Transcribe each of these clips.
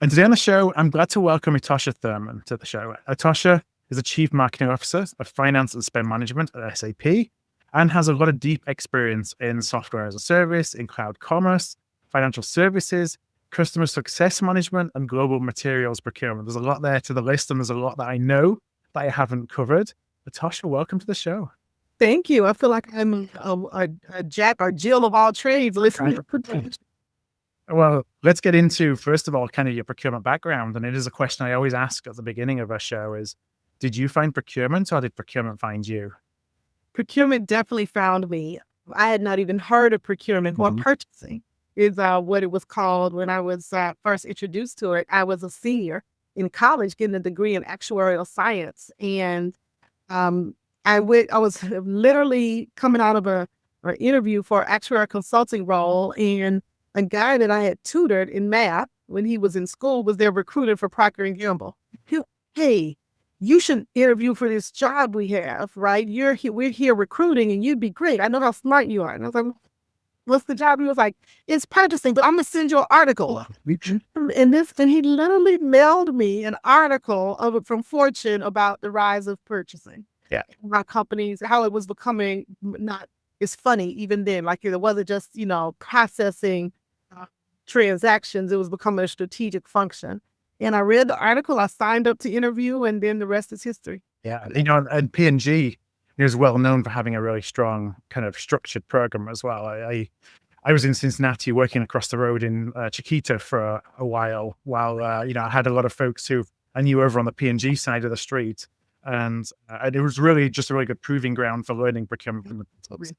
And today on the show, I'm glad to welcome Etosha Thurman to the show. Etosha is a Chief Marketing Officer of Finance and Spend Management at SAP and has a lot of deep experience in software as a service, in cloud commerce, financial services, customer success management, and global materials procurement. There's a lot there to the list, and there's a lot that I know that I haven't covered. Etosha, welcome to the show. Thank you. I feel like I'm a Jack or Jill of all trades listening to procurement. Well, let's get into, first of all, kind of your procurement background. And it is a question I always ask at the beginning of our show is, did you find procurement or did procurement find you? Procurement definitely found me. I had not even heard of procurement or purchasing is what it was called when I was first introduced to it. I was a senior in college getting a degree in actuarial science. And I was literally coming out of an interview for an actuarial consulting role, and a guy that I had tutored in math when he was in school was there recruited for Procter and Gamble. Hey, you should interview for this job we have, right? We're here recruiting, and you'd be great. I know how smart you are. And I was like, what's the job? He was like, it's purchasing, but I'm gonna send you an article. And he literally mailed me an article from Fortune about the rise of purchasing. Yeah, our companies, how it was becoming not. It's funny even then, like it wasn't just processing transactions. It was becoming a strategic function. And I read the article, I signed up to interview, and then the rest is history. Yeah. And P&G is well known for having a really strong kind of structured program as well. I was in Cincinnati working across the road in Chiquita for a while I had a lot of folks who I knew over on the P&G side of the street. And it was really just a really good proving ground for learning procurement from the consultants.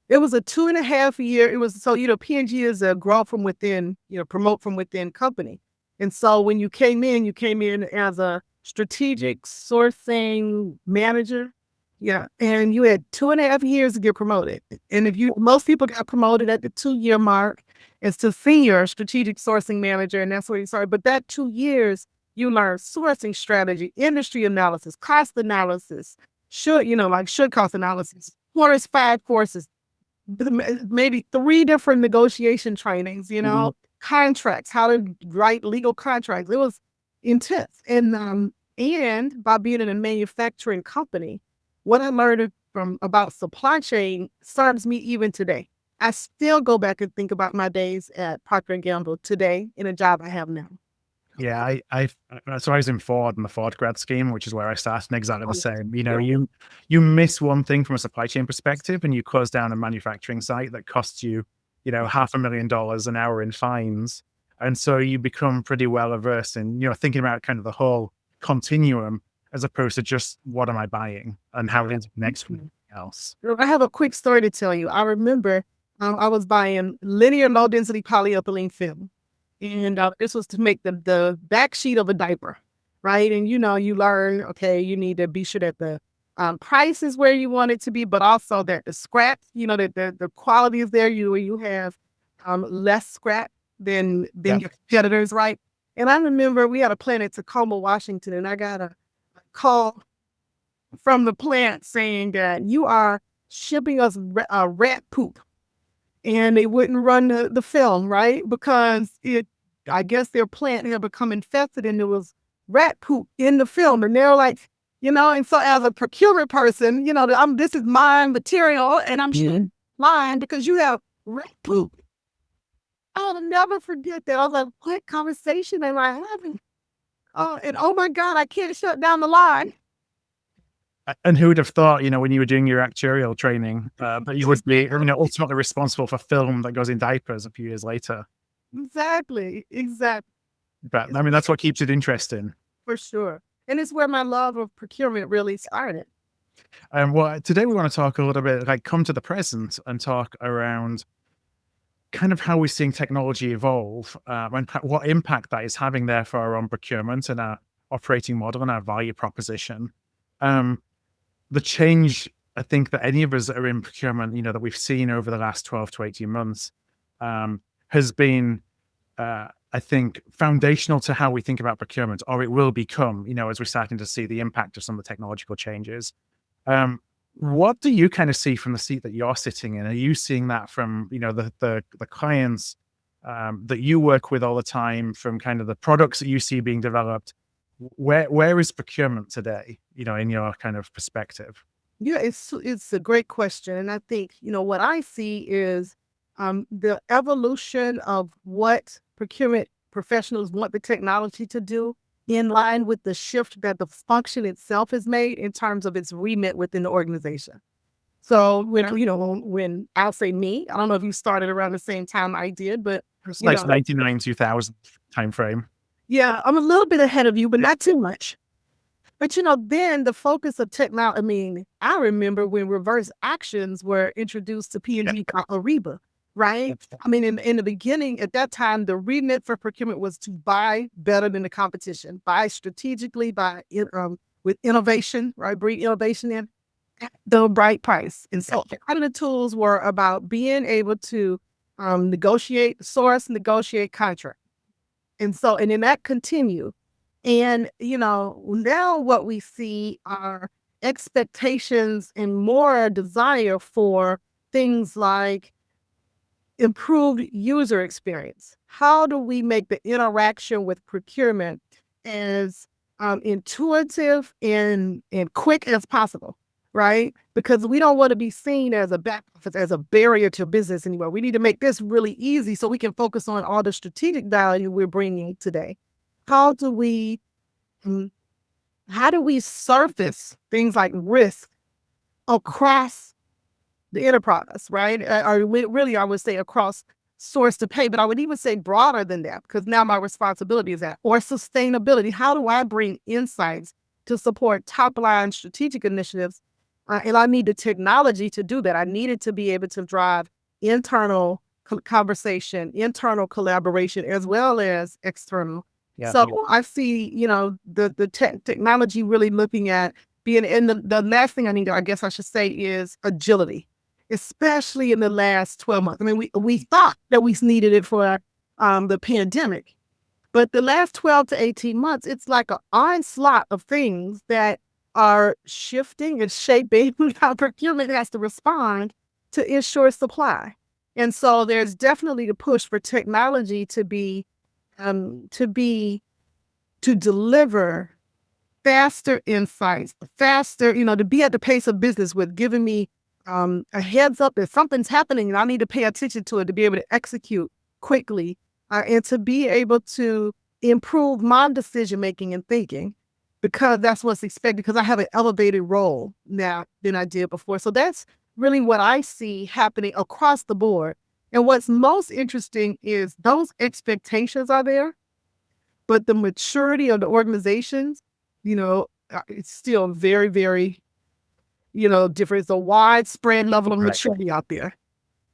It was a 2.5 year. It was P&G is a grow from within, promote from within company. And so when you came in as a strategic sourcing manager. Yeah. And you had 2.5 years to get promoted. And most people got promoted at the 2-year mark. It's to senior strategic sourcing manager. And that's where you started. But that 2 years, you learn sourcing strategy, industry analysis, cost analysis, should cost analysis, 5 courses, maybe 3 different negotiation trainings, contracts, how to write legal contracts. It was intense. And by being in a manufacturing company, what I learned about supply chain serves me even today. I still go back and think about my days at Procter & Gamble today in a job I have now. Yeah, so I was in Ford in the Ford grad scheme, which is where I started, and exactly the same. You miss one thing from a supply chain perspective, and you close down a manufacturing site that costs you, $500,000 an hour in fines, and so you become pretty well averse in thinking about kind of the whole continuum as opposed to just what am I buying and how it connects with anything else. I have a quick story to tell you. I remember I was buying linear low density polyethylene film. And this was to make the back sheet of a diaper, right? And you learn, okay, you need to be sure that the price is where you want it to be, but also that the scrap, that the quality is there. You have less scrap than your competitors, right? And I remember we had a plant in Tacoma, Washington, and I got a call from the plant saying that you are shipping us rat poop. And they wouldn't run the film, right? Because I guess their plant had become infested and there was rat poop in the film. And they're like, and so as a procurement person, this is my material and I'm lying because you have rat poop. I'll never forget that. I was like, what conversation am I having? And oh my God, I can't shut down the line. And who would have thought, when you were doing your actuarial training, that you would be, ultimately responsible for film that goes in diapers a few years later? Exactly. But I mean, that's what keeps it interesting. For sure. And it's where my love of procurement really started. Well, today we want to talk a little bit, come to the present and talk around kind of how we're seeing technology evolve and what impact that is having there for our own procurement and our operating model and our value proposition. The change, I think, that any of us that are in procurement, that we've seen over the last 12 to 18 months has been, I think, foundational to how we think about procurement, or it will become, as we're starting to see the impact of some of the technological changes. What do you kind of see from the seat that you're sitting in? Are you seeing that from, the clients that you work with all the time, from kind of the products that you see being developed, where is procurement today, in your kind of perspective? Yeah, it's a great question, and I think what I see is the evolution of what procurement professionals want the technology to do, in line with the shift that the function itself has made in terms of its remit within the organization. So when I'll say me, I don't know if you started around the same time I did, but It's you like know, 99, 2000 timeframe. yeah, I'm a little bit ahead of you, but not too much. But then the focus of technology, I mean, I remember when reverse actions were introduced to Yeah. P&G Ariba, right? I mean, in the beginning, at that time, the remit for procurement was to buy better than the competition, buy strategically, with innovation, right? Bring innovation in at the right price. And so a lot of the tools were about being able to negotiate contract. And then that continued. And, now what we see are expectations and more desire for things like improved user experience. How do we make the interaction with procurement as intuitive and quick as possible? Right? Because we don't want to be seen as a back office, as a barrier to business anymore. We need to make this really easy so we can focus on all the strategic value we're bringing today. How do we mm, how do we surface things like risk across the enterprise, right? Really, I would say across source to pay, but I would even say broader than that, because now my responsibility is that. Or sustainability. How do I bring insights to support top line strategic initiatives? And I need the technology to do that. I needed to be able to drive internal conversation, internal collaboration, as well as external. Yeah. So I see, the technology really looking at being in the last thing I guess I should say, is agility, especially in the last 12 months. I mean, we thought that we needed it for the pandemic, but the last 12 to 18 months, it's like an onslaught of things that are shifting and shaping how procurement has to respond to ensure supply. And so there's definitely the push for technology to deliver faster insights, faster, to be at the pace of business with giving me a heads up that something's happening and I need to pay attention to it to be able to execute quickly, and to be able to improve my decision making and thinking, because that's what's expected, because I have an elevated role now than I did before. So that's really what I see happening across the board. And what's most interesting is those expectations are there, but the maturity of the organizations, it's still very, very, different. It's a widespread level of Right. maturity out there.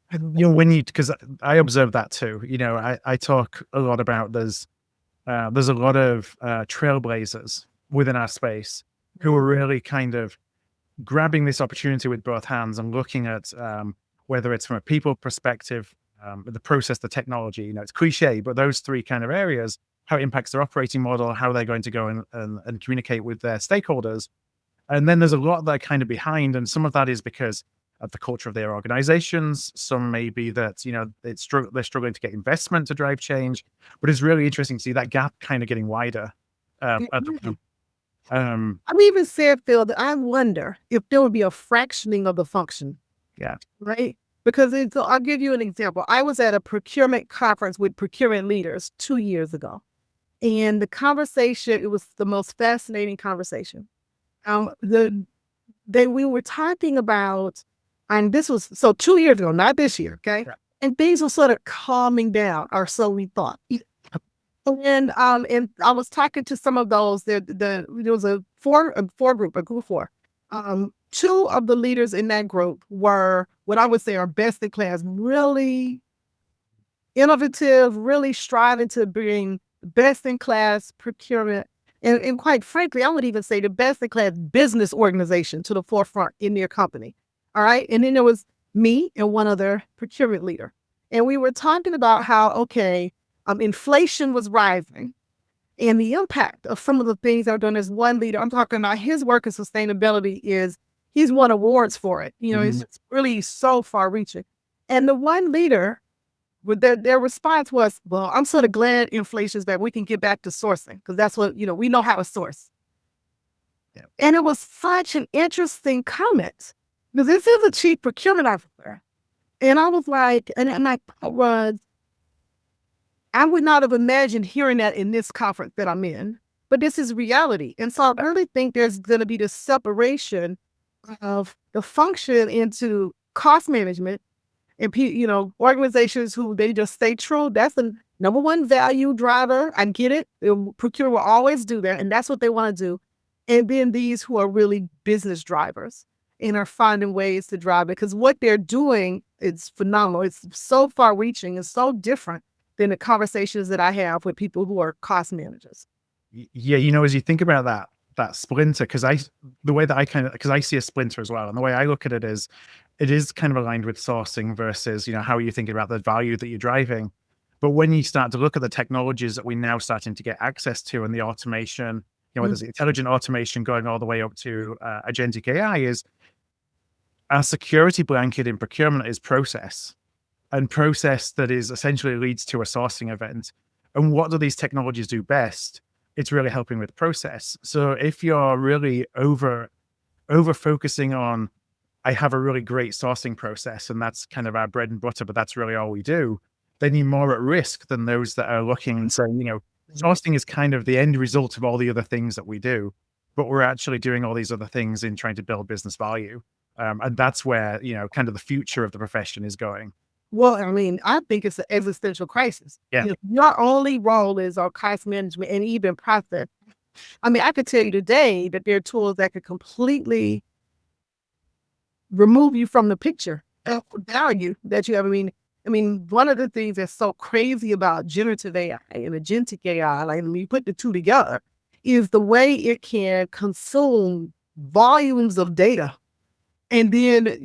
And, because I observe that too. I talk a lot about there's a lot of trailblazers within our space who are really kind of grabbing this opportunity with both hands and looking at whether it's from a people perspective, the process, the technology. It's cliche, but those three kind of areas, how it impacts their operating model, how they're going to go and communicate with their stakeholders. And then there's a lot that are kind of behind, and some of that is because of the culture of their organizations. Some may be that, they're struggling to get investment to drive change. But it's really interesting to see that gap kind of getting wider. At the, I've even said, Phil, that I wonder if there would be a fractioning of the function. Yeah. Right? Because I'll give you an example. I was at a procurement conference with procurement leaders 2 years ago. And the conversation, it was the most fascinating conversation. We were talking about, and this was, so 2 years ago, not this year, okay? Yeah. And things were sort of calming down, or so we thought. And I was talking to some of those. There was a group of four. Two of the leaders in that group were what I would say are best in class, really innovative, really striving to bring best in class procurement, and quite frankly, I would even say the best in class business organization to the forefront in their company. All right. And then there was me and one other procurement leader. And we were talking about how, inflation was rising and the impact of some of the things that are done. As one leader, I'm talking about his work in sustainability he's won awards for it. It's really so far reaching. And the one leader But their response was, well, I'm sort of glad inflation's back. We can get back to sourcing because that's what, we know how to source. Yeah. And it was such an interesting comment because this is a chief procurement officer. And I was like, and my thought was, I would not have imagined hearing that in this conference that I'm in, but this is reality. And so I really think there's going to be this separation of the function into cost management and, organizations who they just stay true. That's the number one value driver. I get it. Procure will always do that. And that's what they want to do. And then these who are really business drivers and are finding ways to drive it because what they're doing is phenomenal. It's so far reaching and so different than the conversations that I have with people who are cost managers. Yeah, as you think about that splinter, because I see a splinter as well, and the way I look at it is kind of aligned with sourcing versus how are you thinking about the value that you're driving. But when you start to look at the technologies that we're now starting to get access to and the automation, whether it's intelligent automation going all the way up to agentic AI, is our security blanket in procurement is process, and process that is essentially leads to a sourcing event. And what do these technologies do best? It's really helping with process. So if you're really over focusing on, I have a really great sourcing process and that's kind of our bread and butter, but that's really all we do, then you're more at risk than those that are looking and saying, sourcing is kind of the end result of all the other things that we do, but we're actually doing all these other things in trying to build business value. And that's where, kind of the future of the profession is going. Well, I mean, I think it's an existential crisis. Yeah. If your only role is on cost management and even process, I mean, I could tell you today that there are tools that could completely remove you from the picture of value that you have. I mean, one of the things that's so crazy about generative AI and agentic AI, like when you put the two together, is the way it can consume volumes of data and then,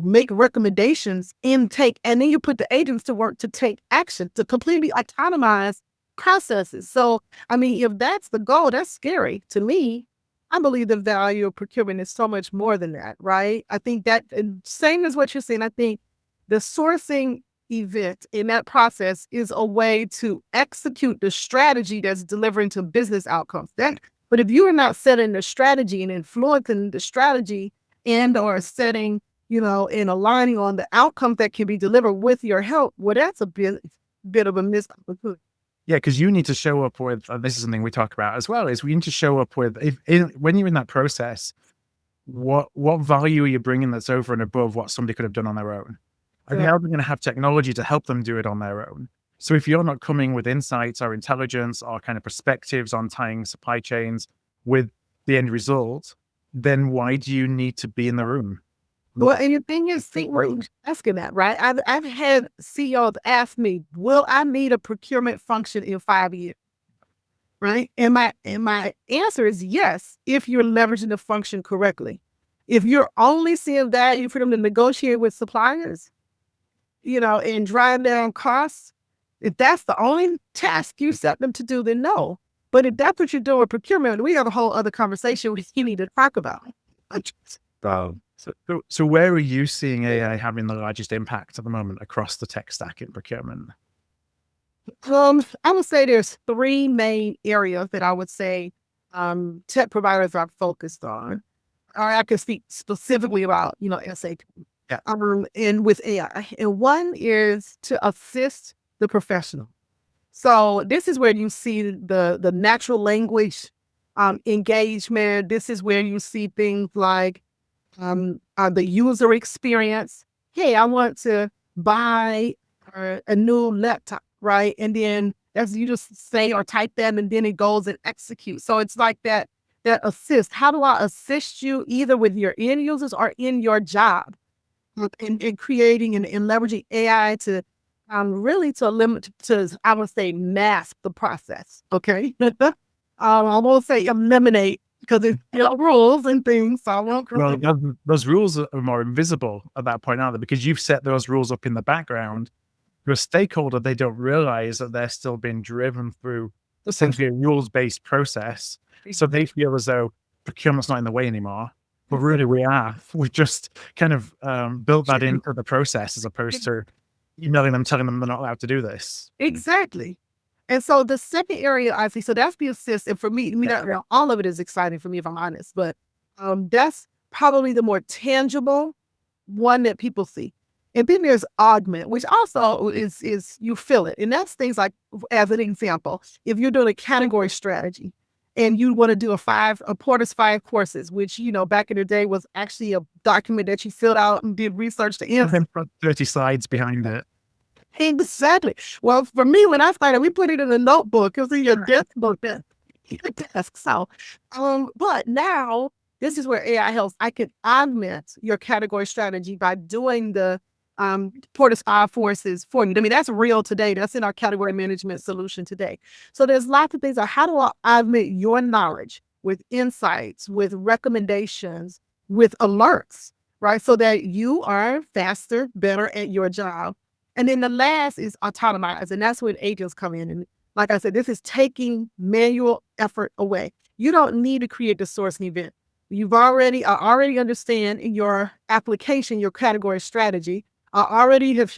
make recommendations and then you put the agents to work to take action, to completely autonomize processes. So, I mean, if that's the goal, that's scary to me. I believe the value of procurement is so much more than that, right? I think that, and same as what you're saying, I think the sourcing event in that process is a way to execute the strategy that's delivering to business outcomes. But if you are not setting the strategy and influencing the strategy and or setting, and aligning on the outcomes that can be delivered with your help, well, that's a bit of a missed opportunity. Yeah, because you need to show up with, and this is something we talk about as well, is we need to show up with, when you're in that process, what value are you bringing that's over and above what somebody could have done on their own? And how are they going to have technology to help them do it on their own? So if you're not coming with insights or intelligence or kind of perspectives on tying supply chains with the end result, then why do you need to be in the room? Well, and the thing is, we're asking that, right? I've had CEOs ask me, will I need a procurement function in 5 years? Right? And my answer is yes, if you're leveraging the function correctly. If you're only seeing value for them to negotiate with suppliers, and drive down costs, if that's the only task you set them to do, then no. But if that's what you're doing with procurement, we have a whole other conversation we need to talk about. So where are you seeing AI having the largest impact at the moment across the tech stack in procurement? I would say there's 3 main areas that I would say tech providers are focused on. Or I can speak specifically about, SAP. Yeah. And with AI. And one is to assist the professional. So this is where you see the natural language engagement. This is where you see things like the user experience. Hey, I want to buy a new laptop, right? And then as you just say or type that, and then it goes and executes. So it's like that assist. How do I assist you either with your end users or in your job in creating and leveraging AI to really to limit to, I would say, mask the process. Okay. I won't say eliminate because it's rules and things. So I won't. Well, those rules are more invisible at that point, aren't they? Because you've set those rules up in the background. To a stakeholder, they don't realize that they're still being driven through essentially a rules-based process. So they feel as though procurement's not in the way anymore. But really we are. We've just kind of built that into the process as opposed to emailing them, telling them they're not allowed to do this. Exactly. And so the second area I see, so that's the assist. And for me, I mean, all of it is exciting for me, if I'm honest, but that's probably the more tangible one that people see. And then there's Augment, which also is you feel it. And that's things like, as an example, if you're doing a category strategy and you want to do a Porter's 5 courses, which, back in the day was actually a document that you filled out and did research to answer. 30 slides behind it. Exactly. Well, for me, when I started, we put it in a notebook. It was in your desk book, your desk. So, but now this is where AI helps. I can augment your category strategy by doing the Porter's 5 forces for you. I mean, that's real today. That's in our category management solution today. So there's lots of things. How do I augment your knowledge with insights, with recommendations, with alerts, right? So that you are faster, better at your job. And then the last is Autonomize, and that's when agents come in. And like I said, this is taking manual effort away. You don't need to create the sourcing event. You've already understand in your application, your category strategy. I already have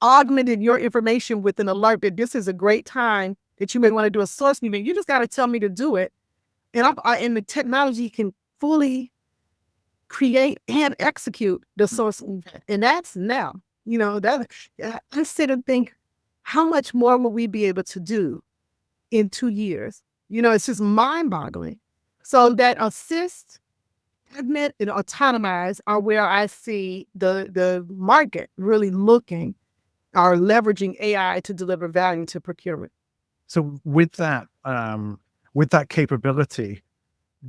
augmented your information with an alert that this is a great time that you may want to do a sourcing event. You just got to tell me to do it. And the technology can fully create and execute the sourcing event. And that's now. I sit and think, how much more will we be able to do in 2 years? It's just mind-boggling. So that assist, augment, and autonomize are where I see the market really looking or leveraging AI to deliver value to procurement. So with that capability,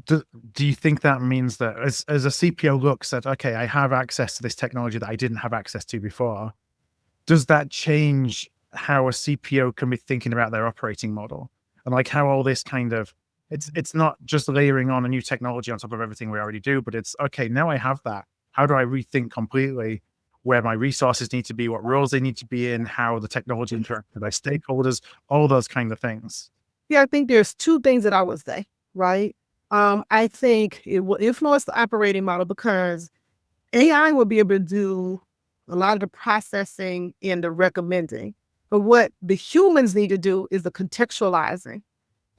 do you think that means that as a CPO looks at, okay, I have access to this technology that I didn't have access to before, does that change how a CPO can be thinking about their operating model? And like how all this kind of, it's not just layering on a new technology on top of everything we already do, but it's, okay, now I have that. How do I rethink completely where my resources need to be, what roles they need to be in, how the technology interacts with my stakeholders, all those kind of things? Yeah, I think there's 2 things that I would say, right? I think it will influence the operating model because AI will be able to do a lot of the processing and the recommending. But what the humans need to do is the contextualizing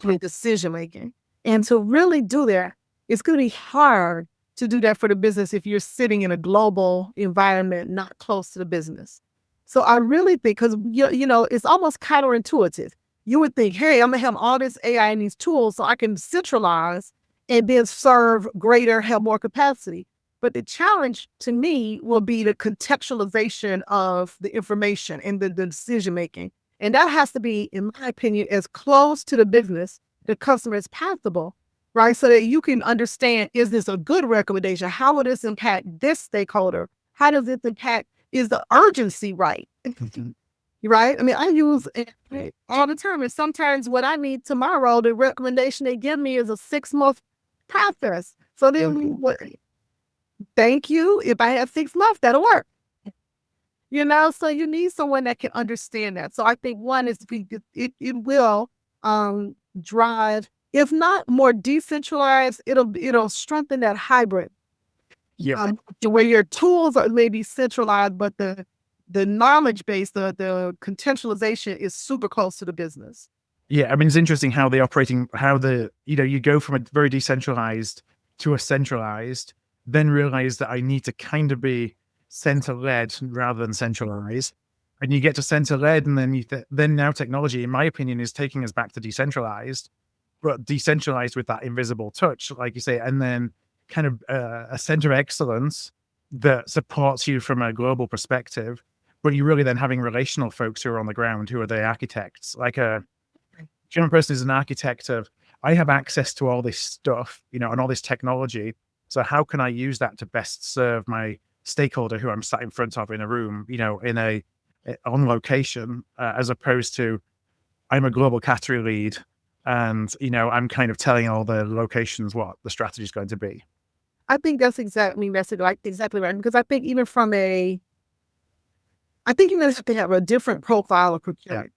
and decision making. And to really do that, it's going to be hard to do that for the business if you're sitting in a global environment not close to the business. So I really think, because it's almost counterintuitive. You would think, hey, I'm going to have all this AI and these tools so I can centralize and then serve greater, have more capacity. But the challenge to me will be the contextualization of the information and the decision-making. And that has to be, in my opinion, as close to the business, the customer as possible, right? So that you can understand, is this a good recommendation? How will this impact this stakeholder? How does this impact, is the urgency right? Right? I mean, I use it all the time. And sometimes what I need tomorrow, the recommendation they give me is a 6-month process. So then, thank you. If I have 6 months, that'll work. So you need someone that can understand that. So I think one is it will drive, if not more decentralized, it'll strengthen that hybrid. Yeah. To where your tools are maybe centralized, but the knowledge base, the contextualization is super close to the business. Yeah, I mean, it's interesting how you go from a very decentralized to a centralized, then realize that I need to kind of be center-led rather than centralized. And you get to center-led, and then then now technology, in my opinion, is taking us back to decentralized, but decentralized with that invisible touch, like you say, and then kind of a center of excellence that supports you from a global perspective, but you're really then having relational folks who are on the ground, who are the architects, like a procurement person is an architect of, I have access to all this stuff, and all this technology. So how can I use that to best serve my stakeholder who I'm sat in front of in a room, on location, as opposed to I'm a global category lead and, I'm kind of telling all the locations what the strategy is going to be. I think that's exactly right. Because I think even you have to have a different profile of procurement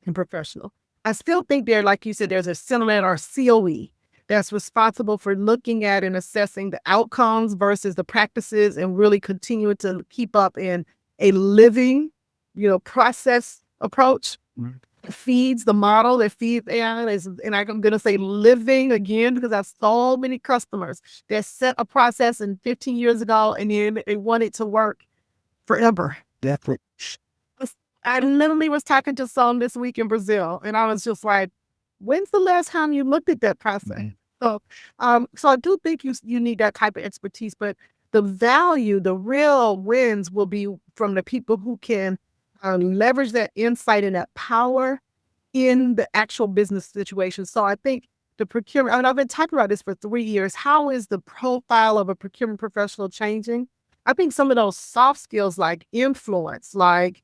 and professional. I still think like you said, there's a CINALED or COE that's responsible for looking at and assessing the outcomes versus the practices and really continuing to keep up in a living process approach feeds the model that feeds AI and I'm going to say living again, because I have so many customers that set a process in 15 years ago and then they want it to work forever. Definitely. I literally was talking to someone this week in Brazil, and I was just like, "When's the last time you looked at that process?" So, so I do think you need that type of expertise, but the value, the real wins, will be from the people who can leverage that insight and that power in the actual business situation. So I think the procurement. I mean, I've been talking about this for 3 years. How is the profile of a procurement professional changing? I think some of those soft skills like influence, like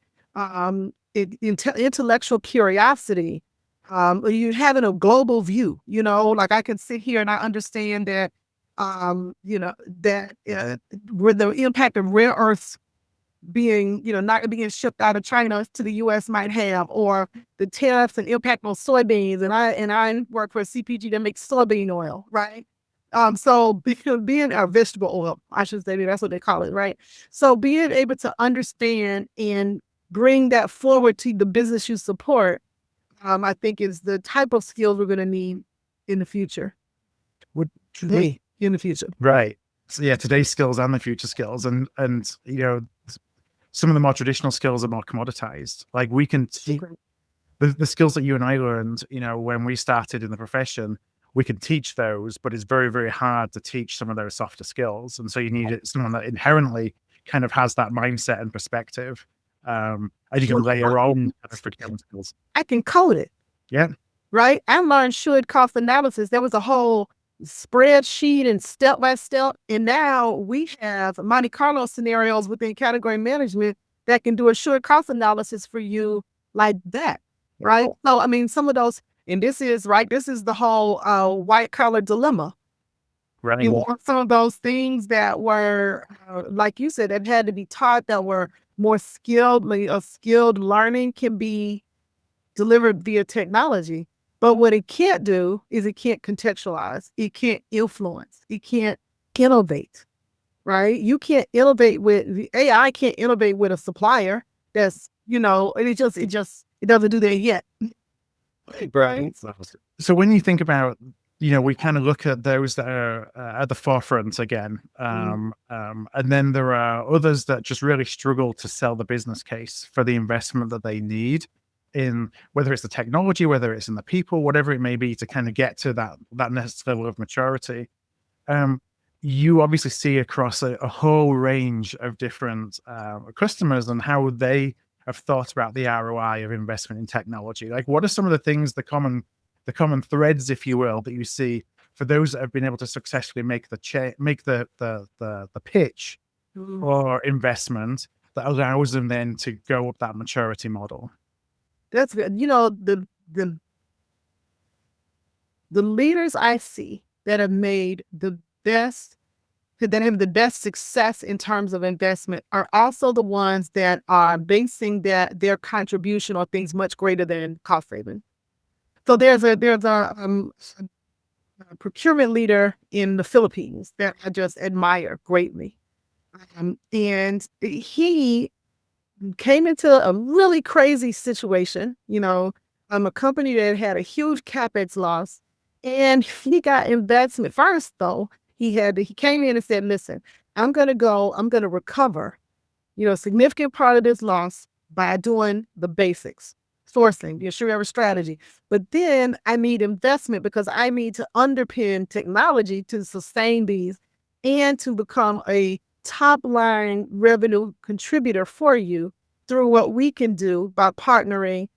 intellectual curiosity, you having a global view, like I can sit here and I understand that, that where the impact of rare earths being, not being shipped out of China to the US might have, or the tariffs and impact on soybeans. And I work for a CPG that makes soybean oil, right? So being a vegetable oil, I should say, that's what they call it, right? So being able to understand and bring that forward to the business you support, I think is the type of skills we're going to need in the future. In the future, right? So yeah, today's skills and the future skills, and some of the more traditional skills are more commoditized. Like we can the skills that you and I learned, when we started in the profession, we can teach those, but it's very, very hard to teach some of those softer skills. And so you need someone that inherently kind of has that mindset and perspective. And you can layer on procurement skills. I can code it. Yeah. Right? I learned should cost analysis. There was a whole spreadsheet and step by step. And now we have Monte Carlo scenarios within category management that can do a should cost analysis for you like that. Right? So, I mean, some of those, and this is the whole white collar dilemma. Right. You want some of those things that were, like you said, that had to be taught, that were more skilled, a skilled learning can be delivered via technology. But what it can't do is it can't contextualize. It can't influence. It can't innovate, right? You can't innovate with the AI. Can't innovate with a supplier that's, it doesn't do that yet. Right. So when you think about, we kind of look at those that are at the forefront again. And then there are others that just really struggle to sell the business case for the investment that they need in, whether it's the technology, whether it's in the people, whatever it may be, to kind of get to that next level of maturity. You obviously see across a whole range of different customers and how they have thought about the ROI of investment in technology. Like, what are some of the things, the common threads, if you will, that you see for those that have been able to successfully make the pitch for investment that allows them then to go up that maturity model? That's good. The leaders I see that have made the best, that have the best success in terms of investment, are also the ones that are basing their contribution on things much greater than cost saving. So there's a procurement leader in the Philippines that I just admire greatly, and he came into a really crazy situation. A company that had a huge capex loss, and he got investment first. Though he came in and said, "Listen, I'm going to recover, a significant part of this loss by doing the basics, sourcing, the assured strategy. But then I need investment because I need to underpin technology to sustain these and to become a top line revenue contributor for you through what we can do by partnering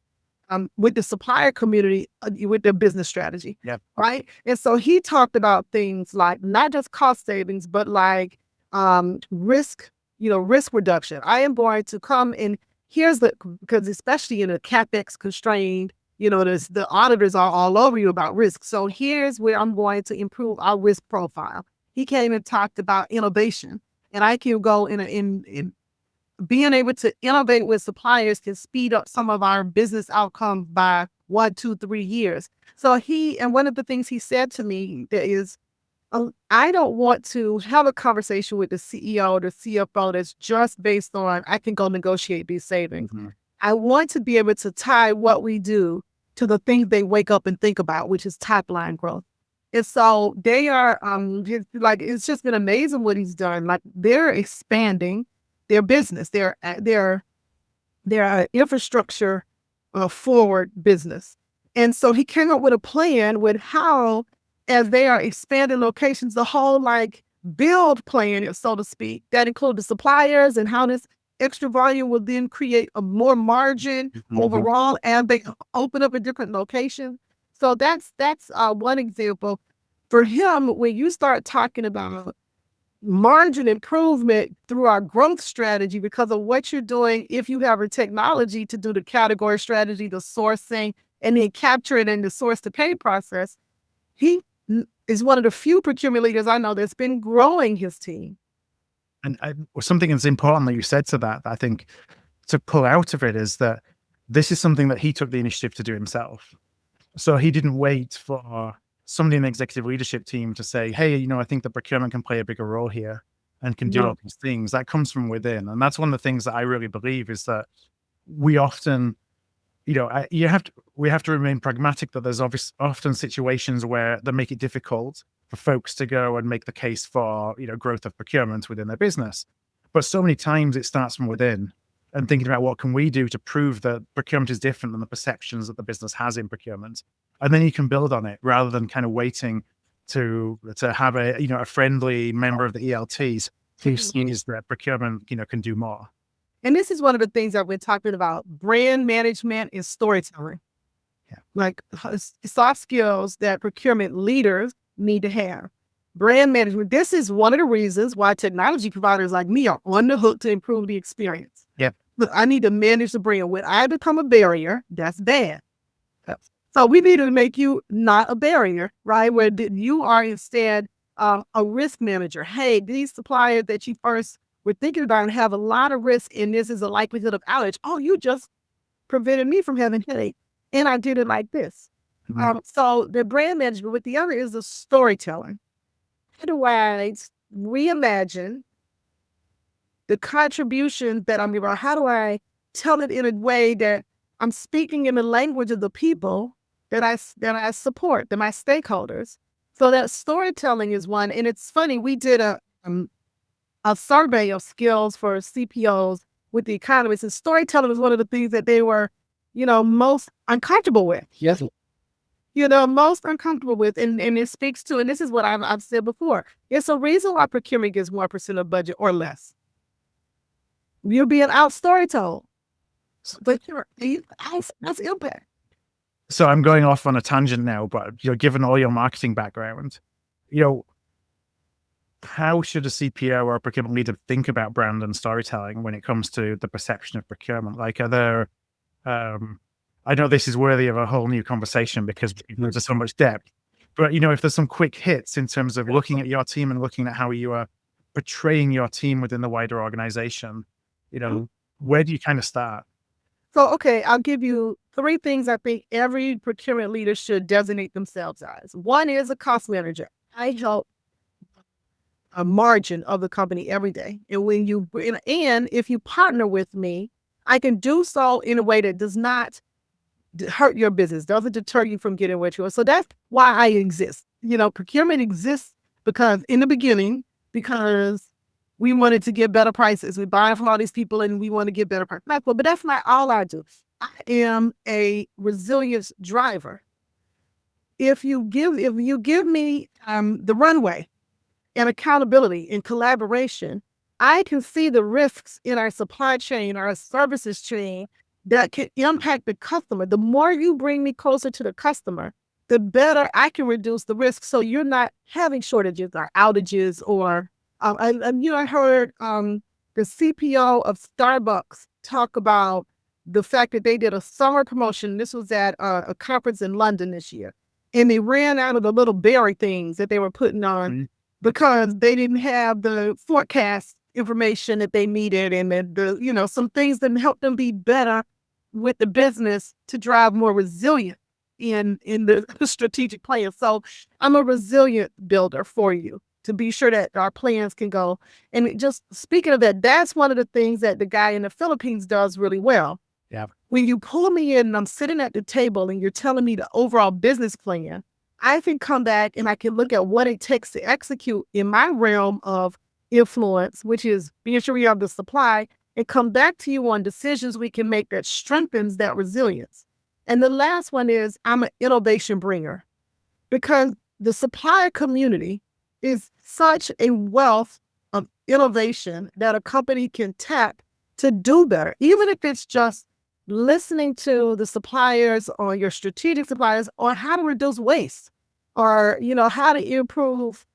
with the supplier community, with their business strategy." Yep. Right. And so he talked about things like not just cost savings, but like risk reduction. I am going to come in. Because especially in a CapEx constrained, the auditors are all over you about risk. So here's where I'm going to improve our risk profile. He came and talked about innovation, and I can go in being able to innovate with suppliers can speed up some of our business outcomes by 1, 2, 3 years. So one of the things he said to me is, I don't want to have a conversation with the CEO or the CFO that's just based on, I can go negotiate these savings. I want to be able to tie what we do to the things they wake up and think about, which is top line growth. And so they are like, it's just been amazing what he's done. Like, they're expanding their business, their infrastructure forward business. And so he came up with a plan with how, as they are expanding locations, the whole like build plan, so to speak, that include the suppliers and how this extra volume will then create a more margin overall and they open up a different location. So that's one example. For him, when you start talking about margin improvement through our growth strategy because of what you're doing, if you have a technology to do the category strategy, the sourcing, and then capture it in the source to pay process, he is one of the few procurement leaders I know that's been growing his team. And something that's important that you said to that, I think, to pull out of it is that this is something that he took the initiative to do himself. So he didn't wait for somebody in the executive leadership team to say, hey, you know, I think the procurement can play a bigger role here and can do all these things. That comes from within. And that's one of the things that I really believe is that we often, you know, we have to remain pragmatic that there's often situations where they make it difficult for folks to go and make the case for, you know, growth of procurement within their business. But so many times it starts from within and thinking about what can we do to prove that procurement is different than the perceptions that the business has in procurement. And then you can build on it rather than kind of waiting to have a, you know, a friendly member of the ELTs who sees that procurement, you know, can do more. And this is one of the things that we're talking about. Brand management is storytelling. Yeah. Like soft skills that procurement leaders need to have. Brand management. This is one of the reasons why technology providers like me are on the hook to improve the experience. Yeah. Look, I need to manage the brand. When I become a barrier, that's bad. So we need to make you not a barrier, right? Where you are instead a risk manager. Hey, these suppliers that you first were thinking about have a lot of risk, and this is a likelihood of outage. Oh, you just prevented me from having headache, and I did it like this. So the brand management, with the other is the storytelling. How do I reimagine the contributions that I'm giving? How do I tell it in a way that I'm speaking in the language of the people that I support, that my stakeholders? So that storytelling is one. And it's funny, we did a survey of skills for CPOs with the economists, and storytelling was one of the things that they were, you know, most uncomfortable with. Yes. You know, most uncomfortable with. And it speaks to, and this is what I've said before, it's a reason why procurement gets 1% of budget or less. You're being out storytold, but that's impact. So I'm going off on a tangent now, but you know, given all your marketing background, you know, how should a CPO or a procurement leader think about brand and storytelling when it comes to the perception of procurement? Like, are there, I know this is worthy of a whole new conversation because there's so much depth, but you know, if there's some quick hits in terms of looking at your team and looking at how you are portraying your team within the wider organization, you know, where do you kind of start? So, okay, I'll give you 3 things I think every procurement leader should designate themselves as. One is a cost manager. I help a margin of the company every day. And if you partner with me, I can do so in a way that does not hurt your business, doesn't deter you from getting what you want. So that's why I exist. You know, procurement exists because in the beginning, because we wanted to get better prices. We buy from all these people and we want to get better prices. But that's not all I do. I am a resilience driver. If you give me the runway and accountability and collaboration, I can see the risks in our supply chain, our services chain that can impact the customer. The more you bring me closer to the customer, the better I can reduce the risk. So you're not having shortages or outages or, I heard the CPO of Starbucks talk about the fact that they did a summer promotion. This was at a conference in London this year. And they ran out of the little berry things that they were putting on because they didn't have the forecast information that they needed, and the some things that help them be better with the business to drive more resilient in the strategic plan. So I'm a resilient builder for you to be sure that our plans can go. And just speaking of that, that's one of the things that the guy in the Philippines does really well. Yeah. When you pull me in and I'm sitting at the table and you're telling me the overall business plan, I can come back and I can look at what it takes to execute in my realm of influence, which is being sure we have the supply, and come back to you on decisions we can make that strengthens that resilience. And the last one is I'm an innovation bringer, because the supplier community is such a wealth of innovation that a company can tap to do better, even if it's just listening to the suppliers or your strategic suppliers on how to reduce waste, or how to improve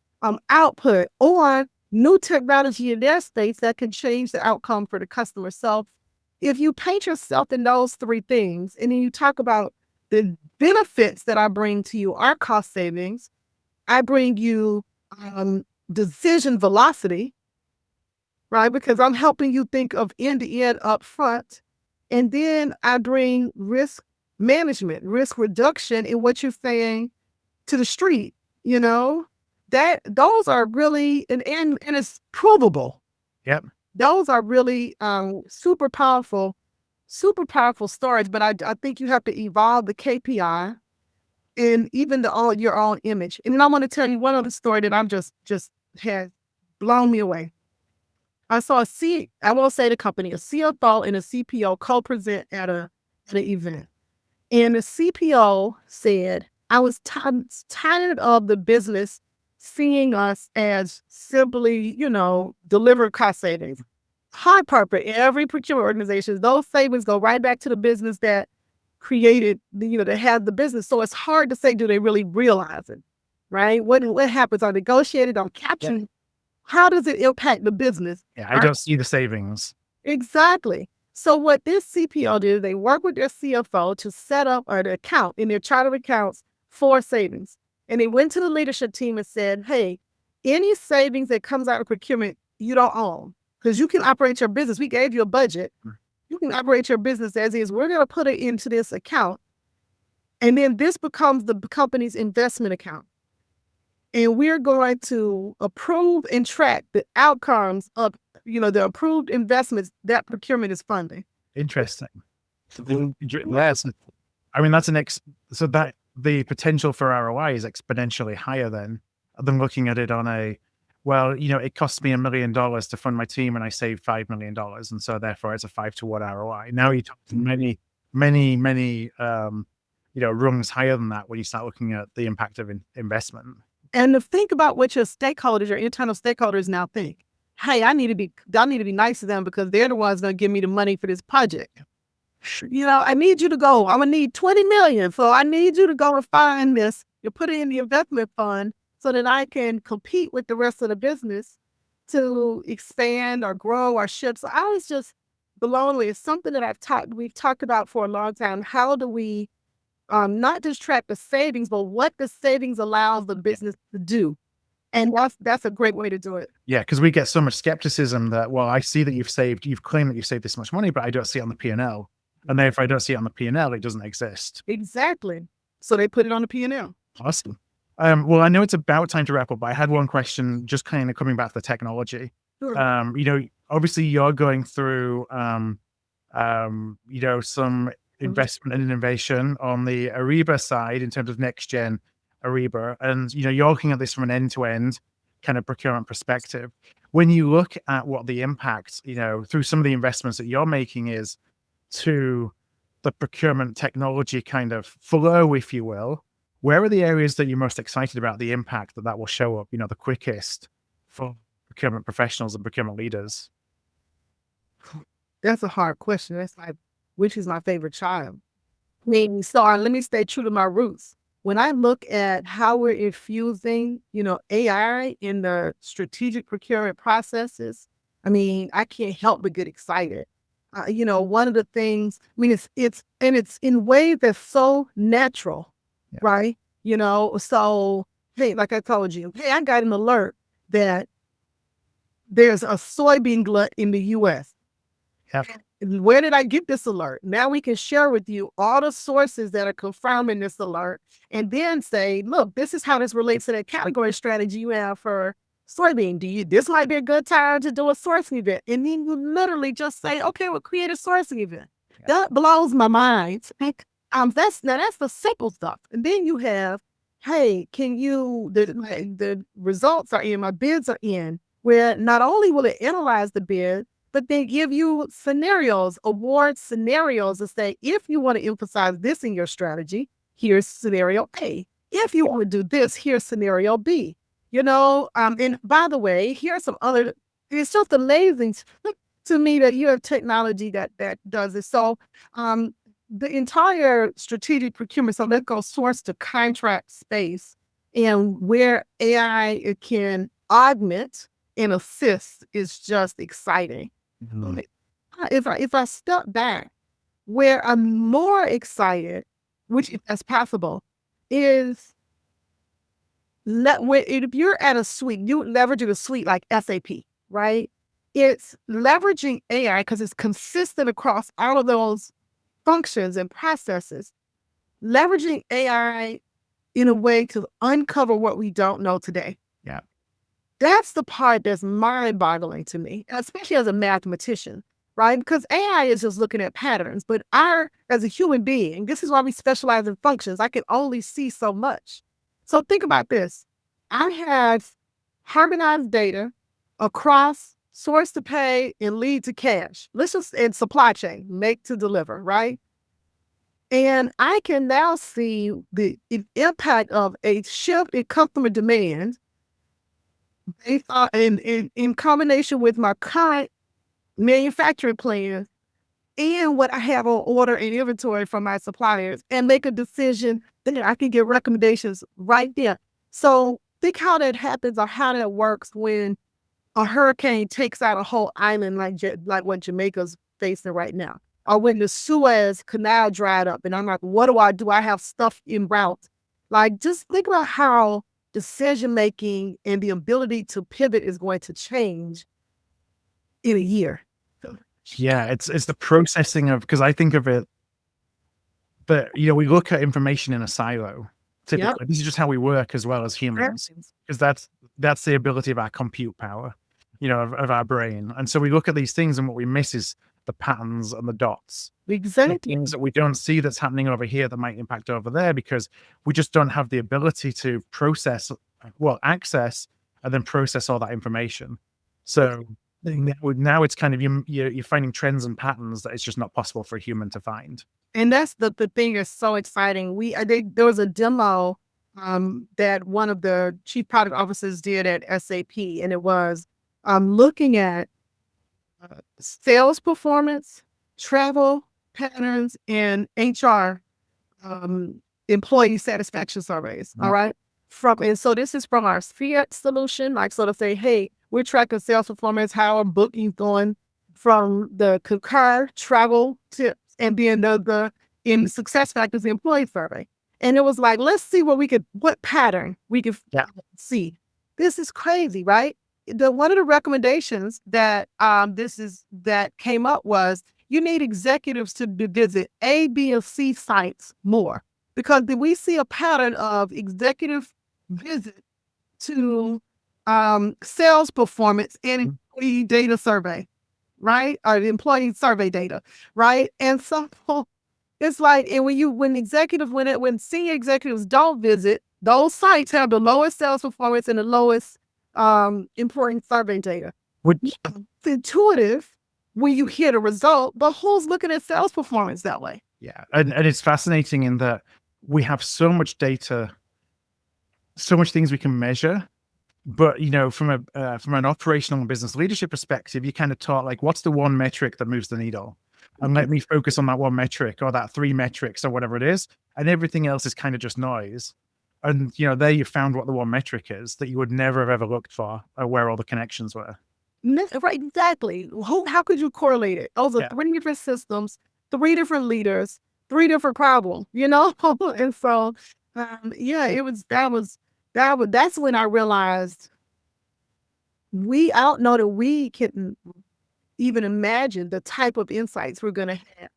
output, or new technology in their space that can change the outcome for the customer. So if you paint yourself in those three things and then you talk about the benefits that I bring to you are cost savings, I bring you decision velocity, right? Because I'm helping you think of end to end up front. And then I bring risk management, risk reduction in what you're saying to the street, that those are really, and it's provable. Yep. Those are really super powerful stories. But I think you have to evolve the KPI and even your own image. And then I want to tell you one other story that I'm just has blown me away. I saw I won't say the company, a CFO and a CPO co-present at an event. And the CPO said, I was tired of the business seeing us as simply, deliver cost savings. High purpose, every procurement organization, those savings go right back to the business that created, that had the business. So it's hard to say, do they really realize it, right? What happens? Are negotiated on caption? Yeah. How does it impact the business? Yeah, I don't see the savings. Exactly. So what this CPO did, they worked with their CFO to set up an account in their chart of accounts for savings. And they went to the leadership team and said, hey, any savings that comes out of procurement, you don't own, because you can operate your business. We gave you a budget. You can operate your business as is. We're going to put it into this account. And then this becomes the company's investment account. And we're going to approve and track the outcomes of, the approved investments that procurement is funding. Interesting. That's, so that the potential for ROI is exponentially higher than looking at it on it costs me $1 million to fund my team and I save $5 million. And so therefore it's a 5-to-1 ROI. Now you talk to many, rungs higher than that when you start looking at the impact of investment. And to think about what your stakeholders, your internal stakeholders now think. Hey, I need to be nice to them because they're the ones going to give me the money for this project. I need you to go. I'm going to need 20 million. So I need you to go and find this. You put it in the investment fund so that I can compete with the rest of the business to expand or grow or shift. So I was just blown away. It's something that we've talked about for a long time. How do we not just track the savings, but what the savings allows the business to do? And that's a great way to do it. Yeah, because we get so much skepticism that, well, I see that you've claimed that you've saved this much money, but I don't see it on the P&L. And then if I don't see it on the P&L, it doesn't exist. Exactly. So they put it on the P&L. Awesome. Well, I know it's about time to wrap up, but I had one question just kind of coming back to the technology. Sure. Obviously you're going through, some investment and innovation on the Ariba side in terms of next gen Ariba. And, you're looking at this from an end-to-end kind of procurement perspective. When you look at what the impact, through some of the investments that you're making is to the procurement technology kind of flow, if you will, where are the areas that you're most excited about the impact that will show up, the quickest for procurement professionals and procurement leaders? That's a hard question. That's like, which is my favorite child? Let me stay true to my roots. When I look at how we're infusing, AI in the strategic procurement processes, I can't help but get excited. One of the things, it's in ways that's so natural, yeah. Right? So, hey, like I told you, hey, I got an alert that there's a soybean glut in the U.S. Yeah. Where did I get this alert? Now we can share with you all the sources that are confirming this alert and then say, look, this is how this relates to that category strategy you have for soybean. This might be a good time to do a sourcing event. And then you literally just say, okay, we'll create a sourcing event. That blows my mind. That's the simple stuff. And then you have, hey, can you the results are in, my bids are in, where not only will it analyze the bid, but they give you scenarios, award scenarios to say, if you want to emphasize this in your strategy, here's scenario A. If you want to do this, here's scenario B. And by the way, here's some other, it's just amazing to me that you have technology that does this. So the entire strategic procurement, so let's go source to contract space, and where AI it can augment and assist is just exciting. Mhm. If I step back, where I'm more excited, which if that's possible, is if you're at a suite, you leverage a suite like SAP, right? It's leveraging AI because it's consistent across all of those functions and processes, leveraging AI in a way to uncover what we don't know today. Yeah. That's the part that's mind-boggling to me, especially as a mathematician, right? Because AI is just looking at patterns, but as a human being, this is why we specialize in functions. I can only see so much. So think about this. I have harmonized data across source to pay and lead to cash. And supply chain, make to deliver, right? And I can now see the impact of a shift in customer demand in combination with my current manufacturing plans and what I have on order and inventory from my suppliers, and make a decision that I can get recommendations right there. So think how that happens or how that works when a hurricane takes out a whole island like what Jamaica's facing right now. Or when the Suez Canal dried up and I'm like, what do I do? I have stuff en route. Like, just think about how decision-making and the ability to pivot is going to change in a year. Yeah, it's the processing of, because I think of it that, we look at information in a silo. Yep. Typically, this is just how we work as well as humans, because that's the ability of our compute power, of our brain. And so we look at these things, and what we miss is the patterns and the dots. The Exactly. things that we don't see that's happening over here that might impact over there, because we just don't have the ability to access and then process all that information. So now it's kind of you're finding trends and patterns that it's just not possible for a human to find. And that's the thing that's so exciting. There was a demo that one of the chief product officers did at SAP, and it was looking at sales performance, travel patterns, and HR employee satisfaction surveys. Yeah. All right. And so this is from our Sphere solution. Like, so to say, hey, we're tracking sales performance, how are bookings going from the Concur travel tips, and then in success factors, the employee survey. And it was like, let's see what pattern we could see. This is crazy, right? One of the recommendations that that came up was you need executives to visit A, B, and C sites more, because we see a pattern of executive visit to sales performance and employee data survey, right? Or the employee survey data, right? And so it's like, and when senior executives don't visit, those sites have the lowest sales performance and the lowest important survey data. Which It's intuitive when you hear the result, but who's looking at sales performance that way? Yeah, and it's fascinating in that we have so much data, so much things we can measure, but from an operational and business leadership perspective, you kind of taught like, what's the one metric that moves the needle, and let me focus on that one metric or that 3 metrics or whatever it is, and everything else is kind of just noise. And there you found what the one metric is that you would never have ever looked for, or where all the connections were. Right, exactly. How could you correlate it? Those are 3 different systems, 3 different leaders, 3 different problems, And so, that's when I realized I don't know that we can even imagine the type of insights we're going to have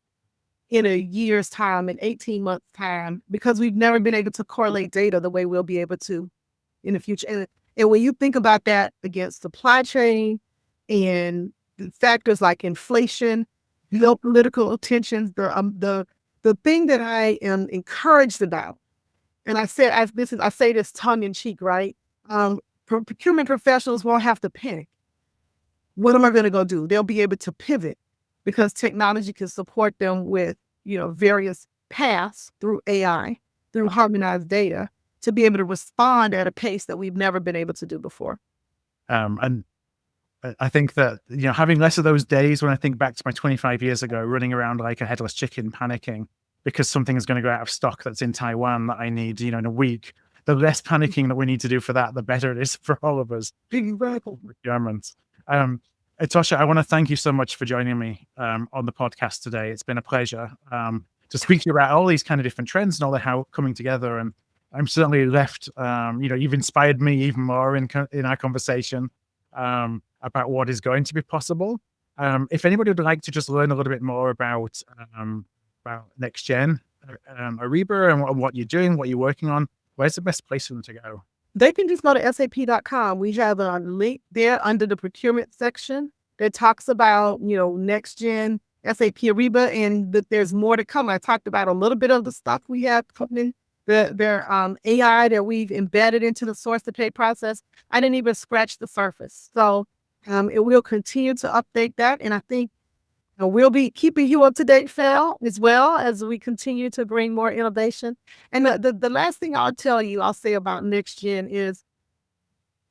in a year's time, in 18 months' time, because we've never been able to correlate data the way we'll be able to in the future. And when you think about that against supply chain and factors like inflation, no political tensions. The thing that I am encouraged about, and I say this tongue in cheek, right? Procurement professionals won't have to panic. What am I going to go do? They'll be able to pivot because technology can support them with, various paths through AI, through harmonized data to be able to respond at a pace that we've never been able to do before. And I think that, having less of those days when I think back to my 25 years ago, running around like a headless chicken, panicking because something is going to go out of stock that's in Taiwan that I need, in a week, the less panicking that we need to do for that, the better it is for all of us. Procurement. Etosha, I want to thank you so much for joining me on the podcast today. It's been a pleasure to speak to you about all these kind of different trends and all the how coming together. And I'm certainly left, you've inspired me even more in our conversation about what is going to be possible. If anybody would like to just learn a little bit more about next gen Ariba and what you're doing, what you're working on, where's the best place for them to go? They can just go to sap.com. We have a link there under the procurement section that talks about, next gen SAP Ariba, and that there's more to come. I talked about a little bit of the stuff we have coming, their AI that we've embedded into the source to pay process. I didn't even scratch the surface. So it will continue to update that. And I think we'll be keeping you up to date, Phil, as well as we continue to bring more innovation. And the last thing I'll say about next gen is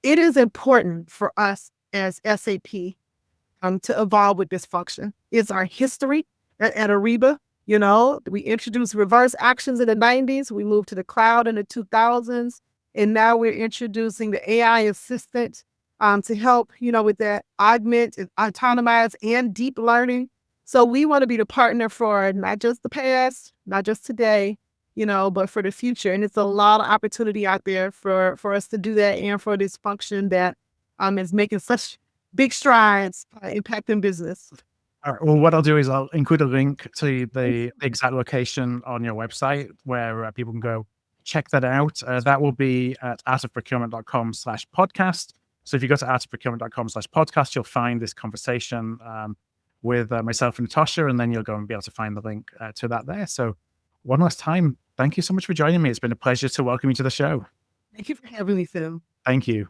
it is important for us as SAP to evolve with this function. It's our history at Ariba. We introduced reverse actions in the 90s. We moved to the cloud in the 2000s. And now we're introducing the AI assistant to help, with that Augment, Autonomize, and deep learning. So we want to be the partner for not just the past, not just today, but for the future. And it's a lot of opportunity out there for us to do that and for this function that is making such big strides impacting business. All right. Well, what I'll do is I'll include a link to the exact location on your website where people can go check that out. That will be at artofprocurement.com/podcast. So if you go to artofprocurement.com/podcast, you'll find this conversation with myself and Etosha, and then you'll go and be able to find the link to that there. So one last time, thank you so much for joining me. It's been a pleasure to welcome you to the show. Thank you for having me, Phil. Thank you.